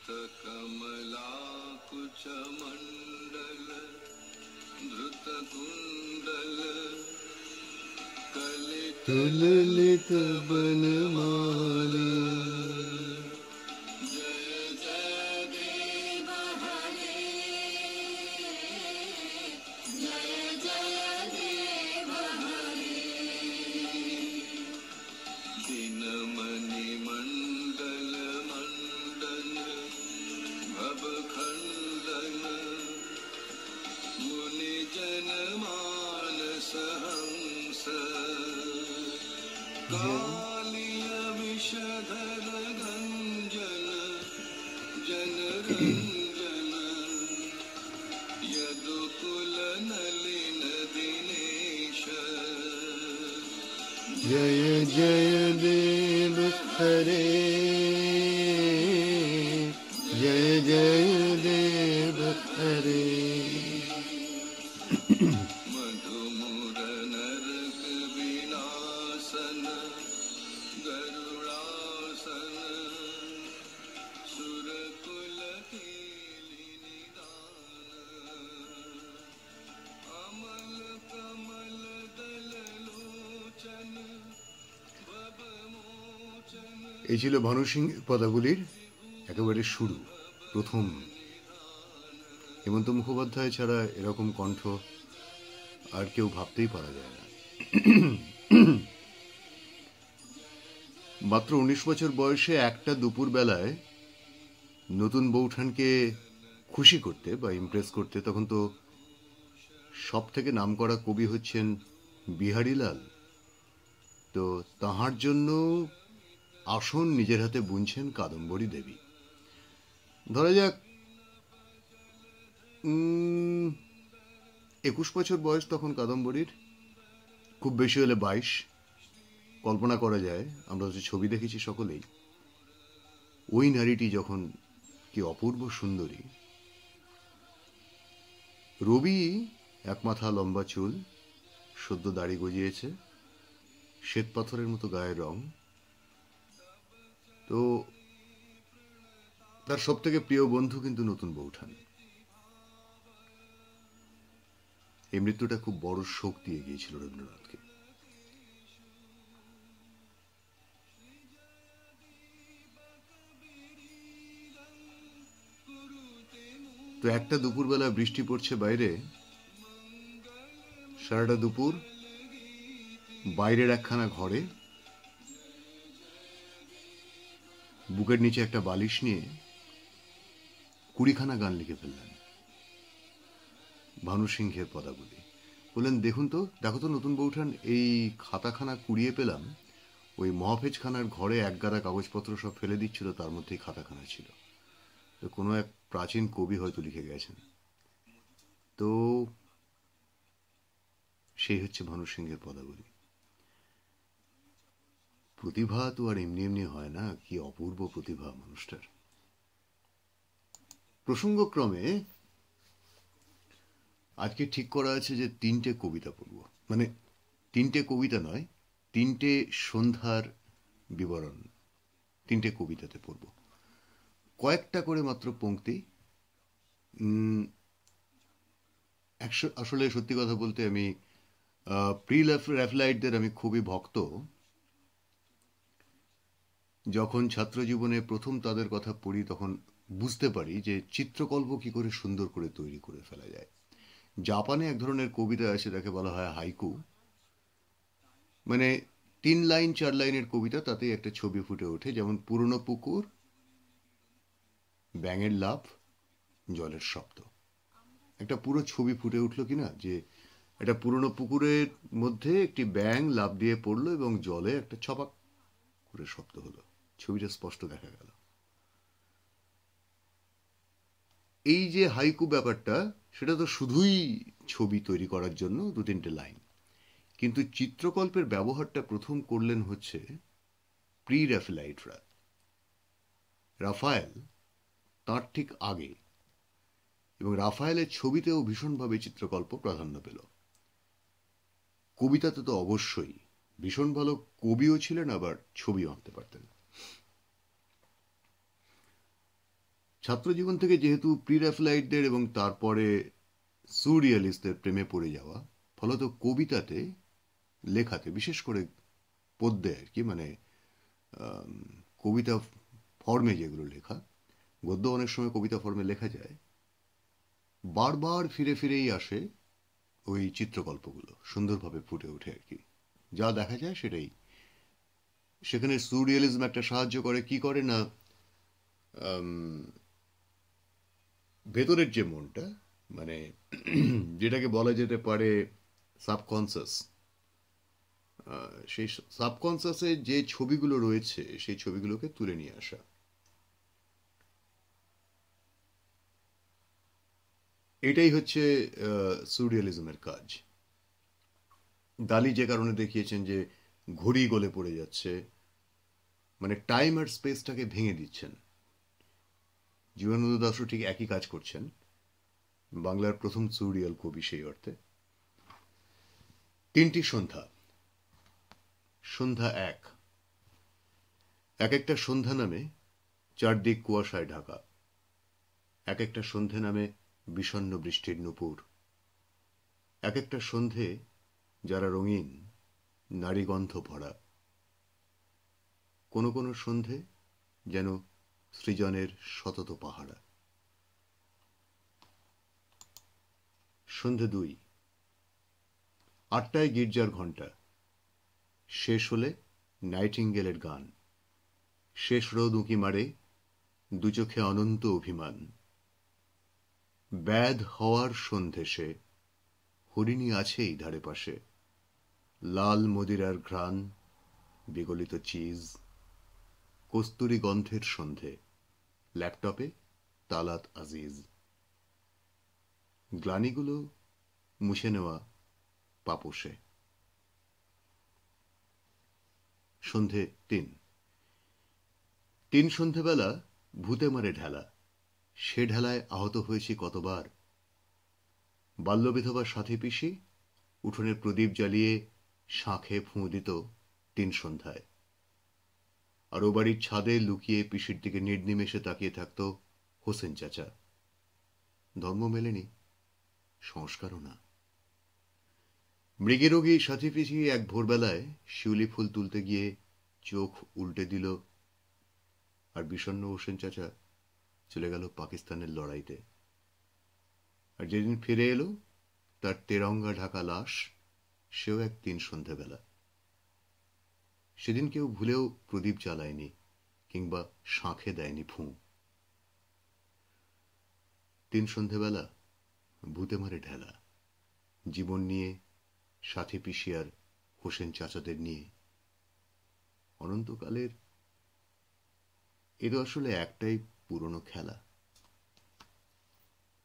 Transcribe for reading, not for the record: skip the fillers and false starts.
कमलाकुचमण्डल धृतकुण्डल कलितललित बनमाली जनमानसहंस कालिय विषधर गंजन जनरंजन यदुकुल नलिन दिनेश जय जय देव हरे जय जय देव हरे এই ছিল ভানু সিংহের পদাবলীর একেবারে শুরু প্রথম। হেমন্ত মুখোপাধ্যায় ছাড়া এরকম কণ্ঠ আর কেউ ভাবতেই পারা যায় না। মাত্র 19 বছর বয়সে একটা দুপুর বেলায় নতুন বৌঠানকে খুশি করতে বা ইমপ্রেস করতে, তখন তো সব থেকে নামকরা কবি হচ্ছেন বিহারীলাল, তো তাহার জন্য আসন নিজের হাতে বুনছেন কাদম্বরী দেবী। ধরা যাক 21 বছর বয়স তখন কাদম্বরীর, খুব বেশি হলে 22। কল্পনা করা যায়, আমরা যে ছবি দেখেছি সকলেই, ওই নারীটি যখন কি অপূর্ব সুন্দরী। রবি এক মাথা লম্বা চুল, সদ্য দাড়ি গজিয়েছে, শ্বেত পাথরের মতো গায়ের রং। তো তার সব থেকে প্রিয় বন্ধু কিন্তু নতুন বৌঠান। এই মৃত্যুটা খুব বড় শোক দিয়ে গিয়েছিল রবীন্দ্রনাথকে। তো একটা দুপুরবেলা বৃষ্টি পড়ছে বাইরে, সারাটা দুপুর বাইরের একখানা ঘরে বুকের নিচে একটা বালিশ নিয়ে 20খানা গান লিখে ফেললেন ভানু সিংহের পদাবলী। বললেন, দেখো তো নতুন বৌঠান, এই খাতাখানা কুড়িয়ে পেলাম, ওই মহাফেজখানার ঘরে একগাদা কাগজপত্র সব ফেলে দিচ্ছিল, তার মধ্যেই খাতাখানা ছিল। তো কোনো এক প্রাচীন কবি হয়তো লিখে গেছেন। তো সেই হচ্ছে ভানু সিংহের পদাবলী। প্রতিভা তো আর এমনি এমনি হয় না, কি অপূর্ব প্রতিভা মানুষটার। প্রসঙ্গক্রমে আজকে ঠিক করা আছে যে 3টে কবিতা পড়ব, মানে 3টে কবিতা নয়, 3টে সন্ধ্যার বিবরণ 3টে কবিতাতে পড়ব। কয়েকটা করে মাত্র পংক্তি। আসলে সত্যি কথা বলতে আমি প্রি র্যাফলাইটদের আমি খুবই ভক্ত। যখন ছাত্র জীবনে প্রথম তাদের কথা পড়ি, তখন বুঝতে পারি যে চিত্রকল্প কি করে সুন্দর করে তৈরি করে ফেলা যায়। জাপানে এক ধরনের কবিতা আছে, তাকে বলা হয় হাইকু, মানে 3 লাইন 4 লাইনের কবিতা, তাতে একটা ছবি ফুটে ওঠে। যেমন পুরনো পুকুর, ব্যাঙের লাফ, জলের শব্দ, একটা পুরো ছবি ফুটে উঠলো কিনা, যে একটা পুরনো পুকুরের মধ্যে একটি ব্যাঙ লাফ দিয়ে পড়লো এবং জলে একটা ছপাক করে শব্দ হলো, ছবিটা স্পষ্ট দেখা গেল। এই যে হাইকু ব্যাপারটা, সেটা তো শুধুই ছবি তৈরি করার জন্য 2-3টে লাইন, কিন্তু চিত্রকল্পের ব্যবহারটা প্রথম করলেন হচ্ছে প্রি র্যাফায়েলরা। রাফায়েল তার ঠিক আগে, এবং রাফায়েলের ছবিতেও ভীষণভাবে চিত্রকল্প প্রাধান্য পেল। কবিতাতে তো অবশ্যই ভীষণ ভালো কবিও ছিলেন, আবার ছবিও আঁকতে পারতেন। ছাত্রজীবন থেকে যেহেতু প্রিরাফ্লাইটদের এবং তারপরে সুরিয়ালিস্টদের প্রেমে পড়ে যাওয়া, ফলত কবিতাতে, লেখাতে, বিশেষ করে পদ্যে আর কি, মানে কবিতা ফর্মে যেগুলো লেখা, গদ্য অনেক সময় কবিতা ফর্মে লেখা যায়, বারবার ফিরে ফিরেই আসে ওই চিত্রকল্পগুলো, সুন্দরভাবে ফুটে ওঠে আর কি। যা দেখা যায় সেটাই। সেখানে সুরিয়ালিজম একটা সাহায্য করে, কি করে না, ভেতরের যে মনটা, মানে যেটাকে বলা যেতে পারে সাবকনসিয়াস, সেই সাবকনসিয়াসে যে ছবিগুলো রয়েছে সেই ছবিগুলোকে তুলে নিয়ে আসা। এটাই হচ্ছে সুরিয়ালিজমের কাজ। দালি যে কারণে দেখিয়েছেন যে ঘড়ি গলে পড়ে যাচ্ছে, মানে টাইম আর স্পেসটাকে ভেঙে দিচ্ছেন। জীবনানন্দ দাশও ঠিক একই কাজ করছেন, বাংলার প্রথম সুরিয়াল কবি সেই অর্থে। তিনটি সন্ধ্যা। সন্ধ্যা এক, এক একটা সন্ধ্যা নামে চারদিক কুয়াশায় ঢাকা, এক একটা সন্ধে নামে বিষণ্ণ বৃষ্টির নুপুর, এক একটা সন্ধে যারা রঙিন, নারীগন্ধ ভরা, কোনো কোনো সন্ধে যেন সৃজনের শতত পাহারা। সন্ধে দুই, আটটায় গির্জার ঘণ্টা, শেষ হলে নাইটিঙ্গেলের গান, শেষ রোদ উঁকি মারে, দু চোখে অনন্ত অভিমান, ব্যাধ হওয়ার সন্ধে সে, হরিণী আছেই ধারে পাশে, লাল মদিরার ঘ্রাণ, বিগলিত চিজ, কস্তুরী গন্ধের সন্ধে, ল্যাপটপে তালাত আজিজ, গ্লানিগুলো মুছে নেওয়া পাপোশে। সন্ধে তিন, তিন সন্ধেবেলা ভূতে মারে ঢেলা, সে ঢেলায় আহত হয়েছি কতবার, বাল্যবিধবা সাথী পিসি উঠোনে প্রদীপ জ্বালিয়ে শাঁখে ফুঁ দিত তিন সন্ধ্যায়, আর ও বাড়ির ছাদে লুকিয়ে পিসির দিকে নির্নিমেষে তাকিয়ে থাকত হোসেন চাচা। ধর্ম মেলেনি, সংস্কারও না। মৃগীরোগী সাথী পিসি এক ভোরবেলায় শিউলি ফুল তুলতে গিয়ে চোখ উল্টে দিল, আর বিষণ্ণ হোসেন চাচা চলে গেল পাকিস্তানের লড়াইতে। আর যেদিন ফিরে এলো তার তেরঙ্গা ঢাকা লাশ, সেও এক তিন সন্ধেবেলা। সেদিন কেউ ভুলেও প্রদীপ জ্বালায়নি কিংবা শাঁখে দেয়নি ফুঁ। তিন সন্ধেবেলা ভূতে মারে ঢেলা, জীবন নিয়ে, সাথী পিসি আর হোসেন চাচাদের নিয়ে, অনন্তকালের। এ তো আসলে একটাই পুরনো খেলা।